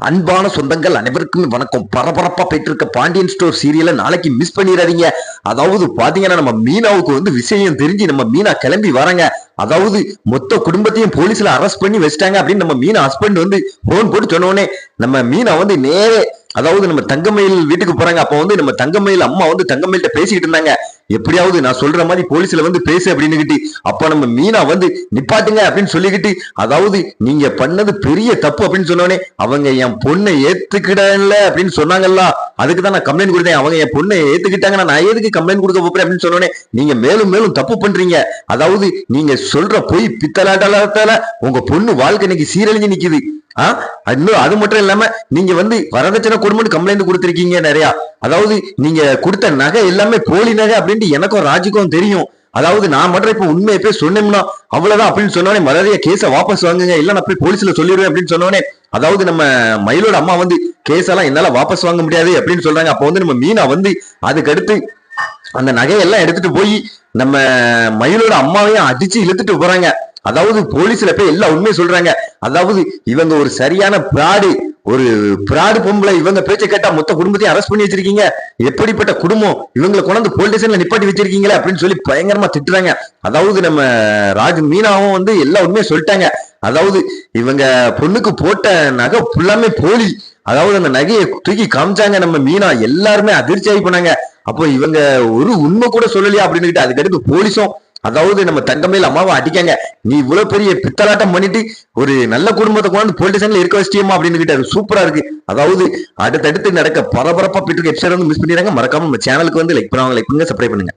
அன்பான சொந்தங்கள் அனைவருக்குமே வணக்கம். பரபரப்பா போயிட்டு இருக்க பாண்டியன் ஸ்டோர் சீரியலை நாளைக்கு மிஸ் பண்ணிடாதீங்க. அதாவது பாத்தீங்கன்னா நம்ம மீனாவுக்கு விஷயம் தெரிஞ்சு நம்ம மீனா கிளம்பி வராங்க. அதாவது மொத்த குடும்பத்தையும் போலீஸ்ல அரெஸ்ட் பண்ணி வச்சிட்டாங்க அப்படின்னு நம்ம மீனா ஹஸ்பண்ட் போன் போட்டு சொன்னோடனே நம்ம மீனா நேரே அதாவது நம்ம தங்கமயில் வீட்டுக்கு போறாங்க. அப்ப நம்ம தங்கமயில் அம்மா தங்கமயில்கிட்ட பேசிக்கிட்டு இருந்தாங்க. எப்படியாவது நான் சொல்ற மாதிரி போலீஸ்ல பேசு அப்படின்னு. அப்ப நம்ம மீனா நிப்பாட்டுங்க அப்படின்னு சொல்லிக்கிட்டு, அதாவது நீங்க பண்ணது பெரிய தப்பு அப்படின்னு சொன்னோடனே அவங்க என் பொண்ணை ஏத்துக்கிடல அப்படின்னு சொன்னாங்கல்ல, அதுக்குதான் நான் கம்ப்ளைண்ட் கொடுத்தேன். அவங்க என் பொண்ணை ஏத்துக்கிட்டாங்க, நான் எதுக்கு கம்ப்ளைண்ட் கொடுக்க போறேன் அப்படின்னு சொன்னோடனே நீங்க மேலும் மேலும் தப்பு பண்றீங்க. அதாவது நீங்க சொல்ற பொய் பித்தலாட்டால உங்க பொண்ணு வாழ்க்கை இன்னைக்கு சீரழிஞ்சு நிக்குது. அது மட்டும் இல்லாம நீங்க வரதட்சணை குடும்பம் கம்ப்ளைண்ட் கொடுத்திருக்கீங்க நிறைய. அதாவது நீங்க கொடுத்த நகை எல்லாமே போலி நகை அப்படின்ட்டு எனக்கும் ராஜுக்கும் தெரியும். அதாவது நான் மட்டும் இப்ப உண்மையை போய் சொன்னோம்னா அவ்வளவுதான் அப்படின்னு சொன்னோடனே மரியாதையா கேஸை வாபஸ் வாங்குங்க, இல்ல நான் போய் போலீஸ்ல சொல்லிடுவேன் அப்படின்னு சொன்னோடனே, அதாவது நம்ம மயிலோட அம்மா கேஸ் எல்லாம் என்னால வாபஸ் வாங்க முடியாது அப்படின்னு சொல்றாங்க. அப்ப நம்ம மீனா அதுக்கடுத்து அந்த நகையெல்லாம் எடுத்துட்டு போய் நம்ம மயிலோட அம்மாவையும் அடிச்சு இழுத்துட்டு போறாங்க. அதாவது போலீஸ்ல போய் எல்லா உண்மையை சொல்றாங்க. அதாவது இவங்க ஒரு சரியான பிராடு பொம்பளை, இவங்க பேச்ச கேட்டா மொத்த குடும்பத்தையும் அரெஸ்ட் பண்ணி வச்சிருக்கீங்க, எப்படிப்பட்ட குடும்பம், இவங்களை கொண்டாந்து போலீஸ் ஸ்டேஷன்ல நிப்பாட்டி வச்சிருக்கீங்களே அப்படின்னு சொல்லி பயங்கரமா திட்டுறாங்க. அதாவது நம்ம மீனாவும் எல்லா உண்மையை சொல்லிட்டாங்க. அதாவது இவங்க பொண்ணுக்கு போட்ட நகை ஃபுல்லாமே போலி. அதாவது அந்த நகையை தூக்கி காமிச்சாங்க நம்ம மீனா, எல்லாருமே அதிர்ச்சி ஆகி போனாங்க. அப்போ இவங்க ஒரு உண்மை கூட சொல்லலையா அப்படின்னு அதுக்கடுத்து போலீஸும் அதாவது நம்ம தங்கமயில் அம்மாவை அடிக்காங்க. நீ இவ்வளவு பெரிய பித்தலாட்டம் பண்ணிட்டு ஒரு நல்ல குடும்பத்தை கொண்டு போலீஸ் ஸ்டேஷன்ல இருக்க வச்சிட்டியமா அப்படின்னு அது சூப்பரா இருக்கு. அதாவது அடுத்தடுத்து நடக்க பரபரப்பா போயிட்டு எபிசோட் மிஸ் பண்ணிடுறாங்க. மறக்காம நம்ம சேனலுக்கு லைக் பண்ணுவாங்க, லைக் பண்ணுங்க, சப்ஸ்கிரைப் பண்ணுங்க.